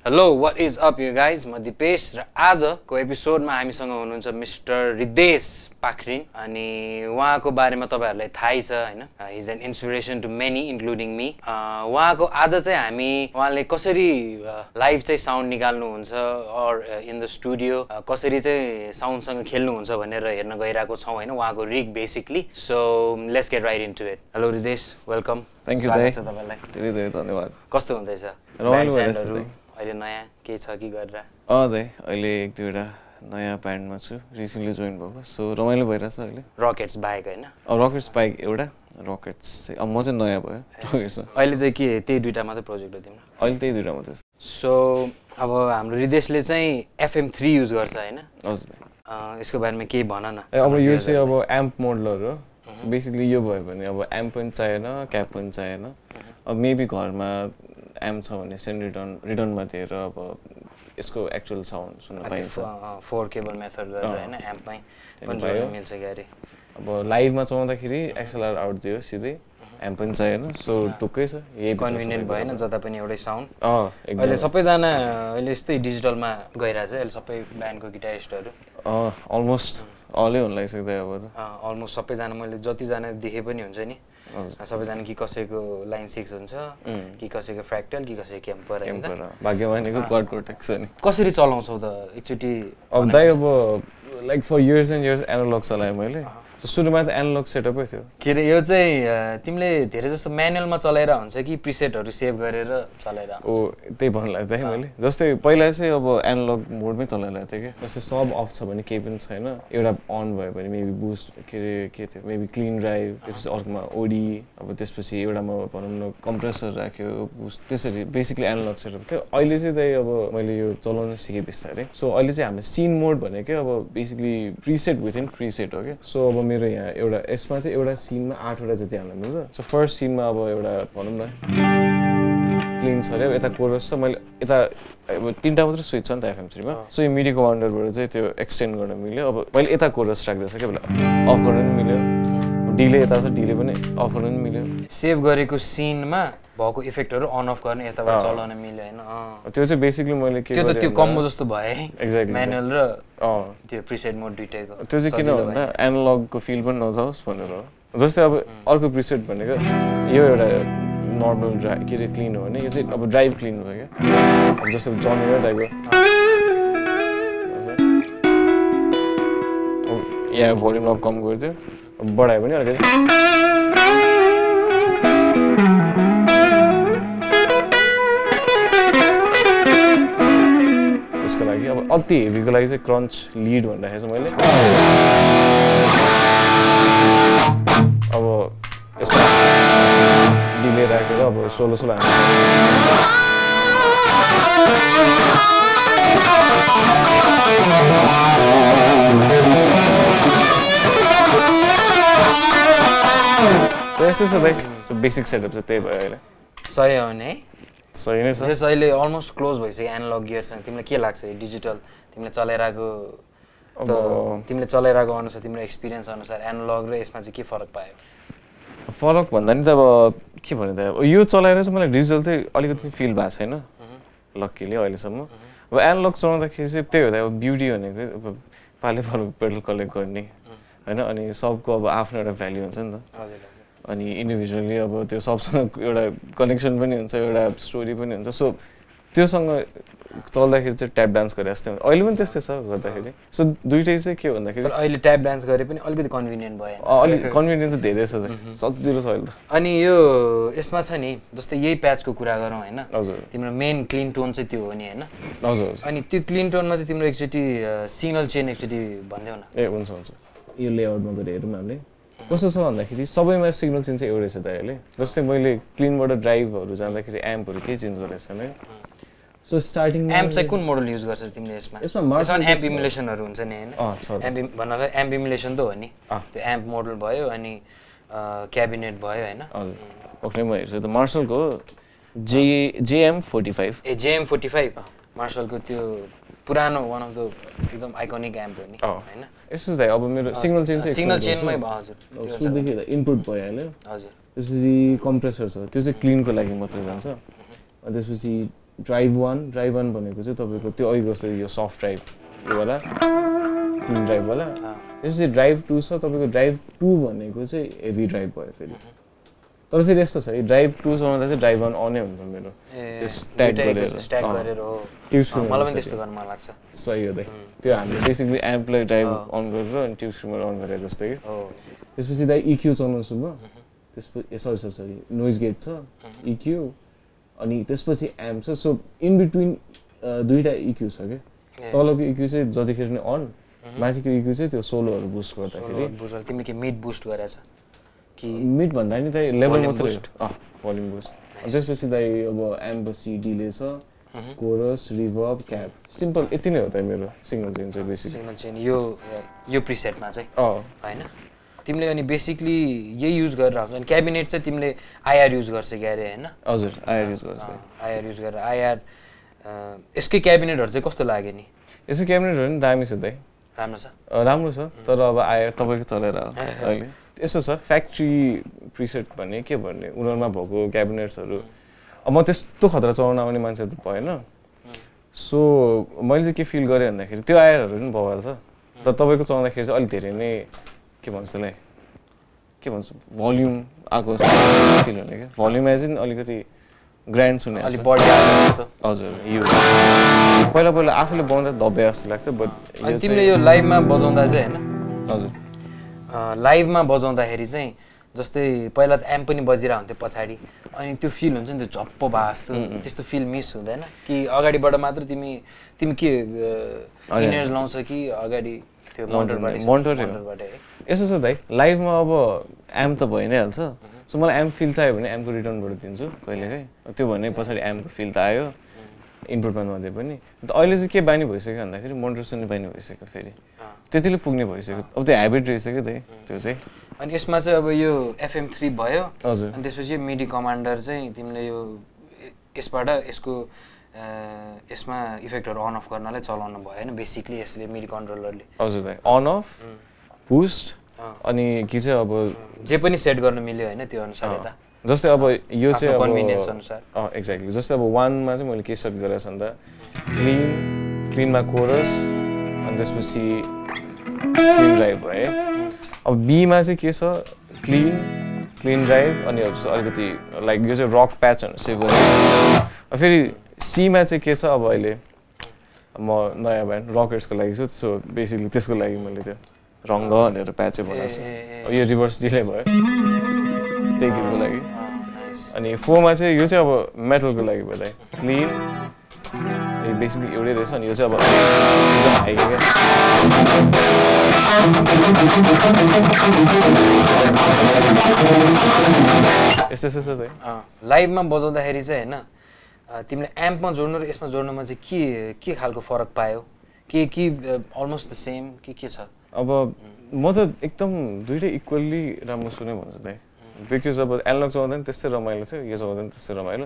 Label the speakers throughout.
Speaker 1: Hello, what is up you guys? म दिपेश र आजको एपिसोडमा हामीसँग हुनुहुन्छ मिस्टर रिदेश पाखरिन अनि उहाँको बारेमा तपाईहरुलाई थाहै छ हैन he is an inspiration to many including me उहाँको आज चाहिँ हामी उहाँले कसरी लाइभ चाहिँ साउन्ड निकाल्नु हुन्छ अर इन द स्टुडियो कसरी चाहिँ साउन्डसँग खेल्नु हुन्छ भनेर हेर्न गइराको छौं हैन उहाँको rig basically so let's get right into it hello Ridesh welcome
Speaker 2: thank you
Speaker 1: स्वागत छ तपाईलाई
Speaker 2: धेरै धेरै धन्यवाद
Speaker 1: कस्तो हुँदैछ
Speaker 2: रमाइलो भइरहेछ
Speaker 1: अहिले नयाँ के छ कि गरेर
Speaker 2: दाइ अहिले एक दुईवटा नयाँ ब्यान्डमा छु रिसेन्टली जोइन भएको सो रमाइलो भइरहेछ अहिले
Speaker 1: रकेट्स बाहेक हैन
Speaker 2: रकेट्स बाइक एउटा रकेट्स अब म चाहिँ नयाँ भयो रकेट्समा
Speaker 1: अहिले चाहिँ के त्यही दुईटा मात्रै प्रोजेक्ट हो तिम्रो
Speaker 2: अहिले त्यही दुईटा मात्रै
Speaker 1: सो अब हाम्रो रिदेशले चाहिँ FM3 युज गर्छ हैन
Speaker 2: हजुर
Speaker 1: यसको बारेमा केही भन न
Speaker 2: अब यो चाहिँ अब एम्प मोडलर हो बेसिकली यो भयो भने अब एम्प पनि चाहिएन क्याप पनि चाहिएन अब मेबी घरमा एम्प छ भने सेन्ड रिटर्नमा दिएर अब यसको एक्चुअल साउन्ड सुन्न पाइन्छ
Speaker 1: 4 केबल मेथड गरेर हैन एम्पमै पनि जोड्न मिल्छ गरे
Speaker 2: अब लाइभमा चलाउँदाखेरि एक्सएलआर आउट दियो सिधै एम्प पनि चाहिएन सो टुक्कै छ यही
Speaker 1: कन्भिनियन्ट भएन जता पनि एउटै साउन्ड अहिले सबैजना अहिले यस्तै डिजिटलमा गइरहेछ अहिले सबै ब्यान्डको गिटारिस्टहरु
Speaker 2: अलमोस्ट अलै हुन लागिसक्दै अब त
Speaker 1: अलमोस्ट सबैजना मैले जतिजना देखे पनि हुन्छ नि सबैजना कि कसैको लाइन 6 हुन्छ कि कसैको फ्र्याक्टल कि कसैको क्याम्पर हैन
Speaker 2: भाग्यमानीको गड प्रोटेक्स नि
Speaker 1: कसरी चलाउँछौ त एकचोटी
Speaker 2: अब दाइ अब like for years and years analog चलाए मैले सुरुमा त एनालग सेटअपै थियो
Speaker 1: के रे यो चाहिँ तिमीले धेरै जस्तो म्यानुअलमा चलाएर हुन्छ कि प्रिसेटहरु सेभ गरेर चलाएर
Speaker 2: ओ त्यही भन्न लाग्दै मैले जस्तै पहिला चाहिँ अब एनालग मोडमै चलाइरहेको थिएँ के जस्तै सब अफ छ भने केही पनि छैन एउटा अन भयो भने मेबी बुस्ट के थियो मेबी क्लिन ड्राइभ त्यसपछि अर्कोमा ओडी अब त्यसपछि एउटामा भनौँ न कम्प्रेसर राख्यो बुस्ट त्यसरी बेसिकली एनालग सेटअप थियो अहिले चाहिँ दाइ अब मैले यो चलाउन सिकेँ बिस्तारै सो अहिले चाहिँ हाम्रो सिन मोड भनेको अब बेसिकली प्रिसेट विथिन प्रिसेट हो के सो अब मेरो यहाँ एउटा यसमा चाहिँ एउटा सिनमा 8 वटा जति हाल्न मिल्छ सो फर्स्ट सिनमा अब एउटा भनौँ न क्लिन छ अरे यता कोरस छ मैले यता अब 3टा मात्र स्विच छ नि त FM3 मा सो यो मिडी कमान्डरबाट चाहिँ त्यो एक्सटेन्ड गर्न मिल्यो अब मैले यता कोरस राख्दैछ के बेला अफ गर्न पनि मिल्यो डिले यता छ डिले पनि अफ गर्न पनि मिल्यो
Speaker 1: सेभ गरेको सिनमा भएको इफेक्टहरु अन अफ गर्ने यताबाट चलाउन मिल्यो हैन
Speaker 2: त्यो चाहिँ बेसिकली मैले के
Speaker 1: त्यो त त्यो कम्बो जस्तो भयो है
Speaker 2: एक्ज्याक्टली
Speaker 1: म्यानुअल र त्यो प्रिसेट मोड दुईटैको
Speaker 2: त्यो चाहिँ किन भन्दा एनालगको फिल पनि नजाओस् भनेर हो जस्तै अब अर्को प्रिसेट भनेको यो एउटा नर्मल ड्राइभ के रे क्लिन हो भने यो चाहिँ अब ड्राइभ क्लिन हो क्या अब जस्तै जनेर टाइपको यहाँ भोल्युम अफ कम गरिदियो बढायो भने अलिकति त्यसको लागि अब अति हेभीको लागि चाहिँ क्रन्च लिड भनिरहेको छु मैले अब यसमा डिले राखेर अब 16 हाल्नु सो यस्तो छ दाइ सो बेसिक सेटअप चाहिँ त्यही भयो अहिले
Speaker 1: सही हो नि
Speaker 2: सही नै छ
Speaker 1: जस अहिले अलमोस्ट क्लोज भइसक्यो एनालग गियरसँग तिमीलाई के लाग्छ डिजिटल तिमीले चलाइराको तिमीले चलाइराको अनुसार तिम्रो एक्सपिरियन्स अनुसार एनालग र यसमा चाहिँ के फरक पायो
Speaker 2: फरक भन्दा नि त अब के भने त यो चलाएर चाहिँ मलाई डिजिटल चाहिँ अलिकति फिल भएको छैन लक्कीले अहिलेसम्म अब एनालग चलाउँदाखेरि चाहिँ त्यही हो त अब ब्युटी भनेको अब पाले पालो पेडल कलेक्ट गर्ने हैन अनि सबको अब आफ्नो एउटा भ्याल्यु हुन्छ नि त
Speaker 1: हजुर
Speaker 2: अनि इन्डिभिजुअली अब त्यो सबसँग एउटा कनेक्सन पनि हुन्छ एउटा स्टोरी पनि हुन्छ सो त्योसँग चल्दाखेरि चाहिँ ट्याप डान्स गरे जस्तै हुन्छ अहिले पनि त्यस्तै छ गर्दाखेरि सो दुईटै चाहिँ के भन्दाखेरि
Speaker 1: अहिले ट्याप डान्स गरे पनि अलिकति कन्भिनियन्ट भयो
Speaker 2: अलिक कन्भिनियन्ट त धेरै छ सजिलो छ अहिले त
Speaker 1: अनि यो यसमा छ नि जस्तै यही प्याचको कुरा गरौँ हैन
Speaker 2: हजुर
Speaker 1: तिम्रो मेन क्लिन टोन चाहिँ त्यो हो नि हैन
Speaker 2: हजुर
Speaker 1: अनि त्यो क्लिन टोनमा चाहिँ तिम्रो एकचोटी सिग्नल चेन एकचोटी भन्देऊ न
Speaker 2: ए हुन्छ यो लेआउटमा गएर हेरौँ हामीले कस्तो छ भन्दाखेरि सबैमा सिग्नल चेन्ज चाहिँ एउटै छ त अहिले जस्तै मैले क्लिनबाट ड्राइभहरू जाँदाखेरि एम्पहरू केही चेन्ज गरेको छैन है सो स्टार्टिङ
Speaker 1: एम्प चाहिँ कुन मोडल युज गर्छ तिमीले यसमा एम्प इमुलेसनहरू हुन्छ नि हैन एम्प भन्नाले एम्प इमुलेसन त हो नि त्यो एम्प मोडल भयो अनि क्याबिनेट भयो हैन
Speaker 2: हजुर ओके म हेर्छु त मार्शलको JM45
Speaker 1: ए JM45 मार्शलको त्यो पुरानो वान अफ द एकदम आइकोनिक एम्प हो नि हैन
Speaker 2: यसो चाहिँ अब मेरो सिग्नल चेन चाहिँ
Speaker 1: सिग्नल चेनमै भयो हजुर
Speaker 2: सुरुदेखि इनपुट भयो हैन
Speaker 1: हजुर
Speaker 2: त्यसपछि कम्प्रेसर छ त्यो चाहिँ क्लिनको लागि मात्र जान्छ अनि त्यसपछि ड्राइभ 1 भनेको चाहिँ तपाईँको त्यो अघि जस्तो यो सफ्ट ड्राइभ वाला क्लिन ड्राइभ वाला त्यसपछि ड्राइभ 2 छ तपाईँको ड्राइभ 2 भनेको चाहिँ हेभी ड्राइभ भयो फेरि तर फेरि यस्तो छ ड्राइभ 2 चलाउँदा चाहिँ ड्राइभ 1 अनै हुन्छ मेरो त्यो स्ट्याक गरेर
Speaker 1: हो
Speaker 2: ट्युब स्क्रिमर
Speaker 1: मलाई पनि त्यस्तो गर्न मन लाग्छ
Speaker 2: सही हो दाइ त्यो हामीले बेसिकली एम्पलाई ड्राइभ अन गरेर अनि ट्युब स्क्रिमर अन गरेर जस्तै कि त्यसपछि दाइ EQ चलाउँछु म त्यसपछि सरी नोइज गेट छ EQ अनि त्यसपछि एम्प छ सो इन बिट्विन दुईटा EQ छ के तलको EQ चाहिँ जतिखेर नै अन माथिको EQ चाहिँ त्यो सोलोहरू बुस्ट गर्दाखेरि
Speaker 1: तिमीले के मिड बुस्ट गरेछ कि
Speaker 2: मिड भन्दा नि दाइ लेभल मात्रै भोल्युम बुस्ट त्यसपछि दाइ अब एम्प पछि डिले छ कोरस रिभर्ब क्याप सिम्पल यति नै हो त मेरो सिग्नल चेन चाहिँ बेसिक
Speaker 1: सिग्नल चेन यो प्रिसेटमा चाहिँ हैन तिमीले अनि बेसिकली यही युज गरेर हुन्छ अनि क्याबिनेट चाहिँ तिमीले IR युज गर्छ क्यारे हैन
Speaker 2: हजुर IR युज गर्छ
Speaker 1: IR युज गरेर IR यसकै क्याबिनेटहरु चाहिँ कस्तो लाग्यो नि
Speaker 2: यसको क्याबिनेटहरु नि दामी छ दाइ राम्रो छ तर अब IR तपाईको चलेर अहिले यसो छ फ्याक्ट्री प्रिसेट भन्ने के भन्ने उनीहरुमा भएको क्याबिनेट्सहरु अब म त्यस्तो खतरा चलाउन आउने मान्छे त भएन सो मैले चाहिँ के फिल गरे भन्दाखेरि त्यो IR-हरु पनि बवाल छ तर तपाईको चलाउँदाखेरि चाहिँ अलि धेरै नै के भन्छ त्यसलाई के भन्छ भोल्युम आको जस्तो फिल हुने के भोल्युम चाहिँ अलिकति ग्रान्ड सुन्ने
Speaker 1: अलि बढी आयो जस्तो
Speaker 2: हजुर यो पहिला आफूले बजाउँदा दब्बे जस्तो लाग्थ्यो बट
Speaker 1: अनि तिमीले यो लाइभमा बजाउँदा चाहिँ हैन
Speaker 2: हजुर
Speaker 1: लाइभमा बजाउँदाखेरि चाहिँ जस्तै पहिला त एम्प पनि बजिरा हुन्थ्यो पछाडी अनि त्यो फिल हुन्छ नि त्यो झप्प बास्तो त्यस्तो फिल मिस हुँदैन कि अगाडिबाट मात्र तिमी के इनर्ज लाउँछ कि अगाडि त्यो मोनिटरबाट
Speaker 2: यसो छ दाइ लाइभमा अब एम्प त भइ नै हाल्छ सो मलाई एम्प फिल चाहियो भने एम्पको रिटर्नबाट दिन्छु कहिलेकाहीँ त्यो भने पछाडि एम्पको फिल त आयो इनपुटमा नदिए पनि अन्त अहिले चाहिँ के बानी भइसक्यो भन्दाखेरि मोनिटर सुन्ने बानी भइसक्यो फेरि त्यतिले पुग्ने भइसक्यो अब त्यो ह्याबिट रहेछ क्या दाइ त्यो चाहिँ
Speaker 1: अनि यसमा चाहिँ अब यो FM3 भयो
Speaker 2: हजुर
Speaker 1: अनि त्यसपछि मिडी कमान्डर चाहिँ तिमीले यो यसबाट यसको यसमा इफेक्टहरु अन अफ गर्नलाई चलाउनु भयो हैन बेसिकली यसले मिडी कन्ट्रोलरले
Speaker 2: हजुर दाइ अन अफ बुस्ट अनि के चाहिँ अब
Speaker 1: जे पनि सेट गर्न मिल्यो हैन त्यो अनुसार यता
Speaker 2: जस्तै अब यो चाहिँ अब
Speaker 1: कन्भिनियन्स अनुसार
Speaker 2: एक्ज्याक्टली जस्तै अब 1 मा चाहिँ मैले के सेट गरेछ भन्दा क्लीनमा कोरस अनि त्यसपछि क्लीन ड्राइभ भयो अब B मा चाहिँ के छ क्लीन ड्राइभ अनि अलिकति लाइक यो चाहिँ रक प्याचहरु सेभ गर्ने फेरि C मा चाहिँ के छ अब अहिले म नयाँ ब्यान्ड रकेट्सको लागि छु सो बेसिकली त्यसको लागि मैले त्यो रङ्ग भनेर प्याच बनाएको छु यो रिभर्स डिले भयो त्यही गीतको लागि अनि 4 मा चाहिँ यो चाहिँ अब मेटलको लागि भयो क्लीन यो बेसिकली एउटै रहेछ अनि यो चाहिँ अब एकदम हाई क्या यस्तो छ चाहिँ
Speaker 1: लाइभमा बजाउँदाखेरि चाहिँ हैन तिमीले एम्पमा जोड्नु र यसमा जोड्नुमा चाहिँ के खालको फरक पायो के अलमोस्ट द सेम के छ
Speaker 2: अब म त एकदम दुईटै इक्वली राम्रो सुने भन्छु दाइ बिकज अब एनालग चलाउँदा नि त्यस्तै रमाइलो थियो यो चलाउँदा नि त्यस्तै रमाइलो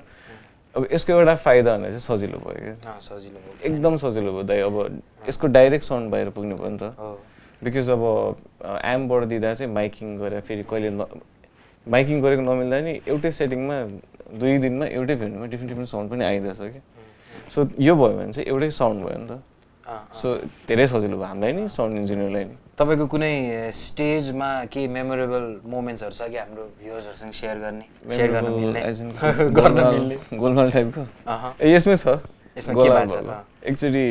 Speaker 2: अब यसको एउटा फाइदा भने चाहिँ सजिलो भयो क्या
Speaker 1: सजिलो भयो
Speaker 2: एकदम सजिलो भयो दाइ अब यसको डाइरेक्ट साउन्ड बाहिर पुग्ने भयो नि त बिकज अब एम्पबाट दिँदा चाहिँ माइकिङ गरेर फेरि कहिले माइकिङ गरेको नमिल्दा नि एउटै सेटिङमा 2 दिनमा एउटै भेन्यूमा डिफ्रेन्ट साउन्ड पनि आइदिएछ कि सो यो भयो भने चाहिँ एउटै साउन्ड भयो नि त सो धेरै सजिलो भयो हामीलाई नि साउन्ड इन्जिनियरलाई नि
Speaker 1: तपाईको कुनै स्टेजमा के मेमोरेबल मोमेन्ट्सहरु छ कि हाम्रो भ्युअर्सहरुसँग शेयर गर्न मिल्ने
Speaker 2: गोलमाल टाइपको यसमै छ
Speaker 1: यसमा के भएको छ
Speaker 2: एक्चुअली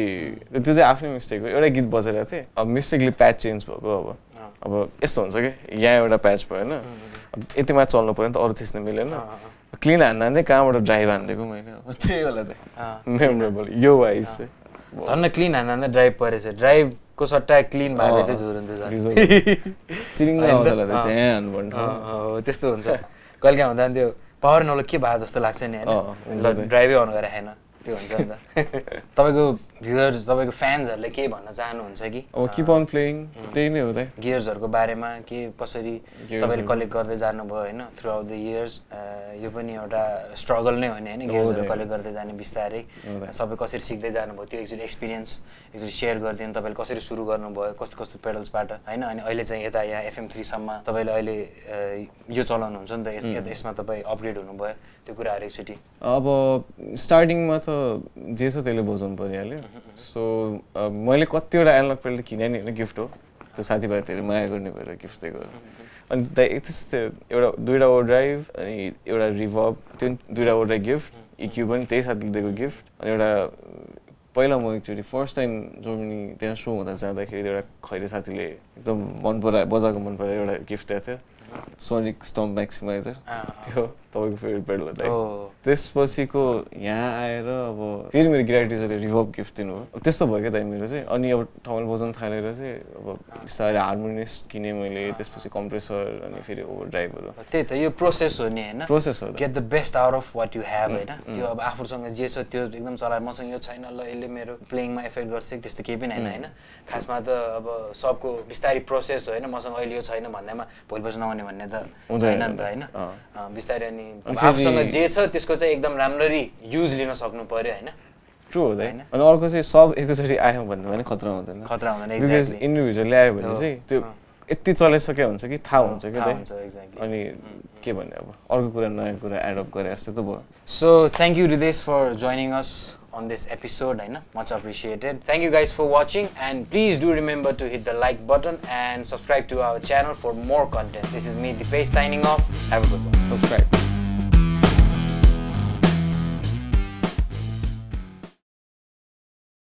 Speaker 2: त्यो चाहिँ आफ्नै मिस्टेक हो एउटा गीत बजाइरहेको थिएँ अब मिस्टेकली प्याच चेन्ज भएको अब यस्तो हुन्छ कि यहाँ एउटा प्याच भयो हैन यतिमा चल्नु पर्यो नि त अरु थिच्न मिलेन क्लिन हान्दै कहाँबाट ड्राइभ हान्दिएको मैले अब त्यही होला त मेमोरेबल यो वाइज चाहिँ
Speaker 1: धन्न क्लिन हान्दा ड्राइभ परेछ ड्राइभको सट्टा क्लिन भएको चाहिँ झुरुन्दै छ
Speaker 2: चिरिङ आउँदा त चाहिँ हान्नु पर्छ
Speaker 1: हो त्यस्तो हुन्छ कहिले काहीँ हुँदा त्यो पावर नलो के भए जस्तो लाग्छ नि हैन ड्राइभै अन गरे हैन त्यो हुन्छ नि त तपाईको भ्युअर्स तपाईँको फ्यान्सहरूले के भन्न चाहनुहुन्छ कि
Speaker 2: अब किप अन प्लेइङ त्यही नै हो त
Speaker 1: गियर्सहरूको बारेमा के कसरी तपाईँले कलेक्ट गर्दै जानुभयो होइन थ्रु आउट द इयर्स यो पनि एउटा स्ट्रगल नै हो नि होइन गियर्सहरू कलेक्ट गर्दै जाने बिस्तारै सबै कसरी सिक्दै जानुभयो त्यो एकचोटि एक्सपिरियन्स एकचोटि सेयर गरिदिनु तपाईँले कसरी सुरु गर्नुभयो कस्तो कस्तो पेडल्सबाट होइन अनि अहिले चाहिँ यता यहाँ FM3सम्म तपाईँले अहिले यो चलाउनुहुन्छ नि त यसमा तपाईँ अपग्रेड हुनुभयो त्यो कुराहरू एकचोटि
Speaker 2: अब स्टार्टिङमा त जे छ त्यसले बुझाउनु परिहाल्यो सो मैले कतिवटा एनालग पेडल किने नि होइन गिफ्ट हो त्यो साथीभाइहरूले माया गर्ने भएर गिफ्ट दिएको अनि त्यस्तो एउटा दुईवटा ओभरड्राइभ अनि एउटा रिभर्ब त्यो दुईवटा ओभरड्राइभ गिफ्ट इक्यू पनि त्यही साथीले दिएको गिफ्ट अनि एउटा पहिला म एकचोटि फर्स्ट टाइम जर्मनी त्यहाँ सो हुँदा जाँदाखेरि एउटा खैरे साथीले एकदम मन परायो बजाएको मन परायो एउटा गिफ्ट दिएको थियो सोनिक स्टम्प म्याक्सिमाइजर त्यो तपाईँको फेभरेट पेडल हो त्यसपछिको यहाँ आएर अब फेरि मेरो गिटार टिचरले रिभर्ब गिफ्ट दिनुभयो त्यस्तो भयो क्या त मेरो चाहिँ अनि अब ठाउँमा बजाउनु थालेर चाहिँ अब बिस्तारै हार्मोनिस्ट किनेँ मैले त्यसपछि कम्प्रेसर अनि फेरि ओभर ड्राइभहरू
Speaker 1: त्यही त यो प्रोसेस हो नि होइन
Speaker 2: प्रोसेस हो
Speaker 1: get the best out of what you have होइन त्यो अब आफूसँग जे छ त्यो एकदम चलाएर मसँग यो छैन ल यसले मेरो प्लेइङमा इफेक्ट गर्छ त्यस्तो केही पनि होइन होइन खासमा त अब सबको बिस्तारै प्रोसेस हो होइन मसँग अहिले यो छैन भन्दैमा भोलि पर्सि नहुने भन्ने त छैन नि त होइन बिस्तारै अनि आफूसँग जे छ त्यसको चाहिँ एकदम राम्ररी युज लिन सक्नु पर्यो होइन
Speaker 2: ट्रु हुँदैन अनि अर्को चाहिँ सब एकैचोटि आयो भन्दा पनि खतरा हुँदैन बिकज इन्डिभिजुअल ल्यायो भने चाहिँ त्यो यति चलाइसक्यो हुन्छ कि थाहा हुन्छ कि अनि के भन्ने अब अर्को कुरा नयाँ कुरा एडअप गरे जस्तो त भयो
Speaker 1: so thank you Ridesh for joining us on this episode, much appreciated. Thank you guys for watching and please do remember to hit the like button and subscribe to our channel for more content. This is me, Dipesh, signing off. Have a good one.
Speaker 2: Subscribe.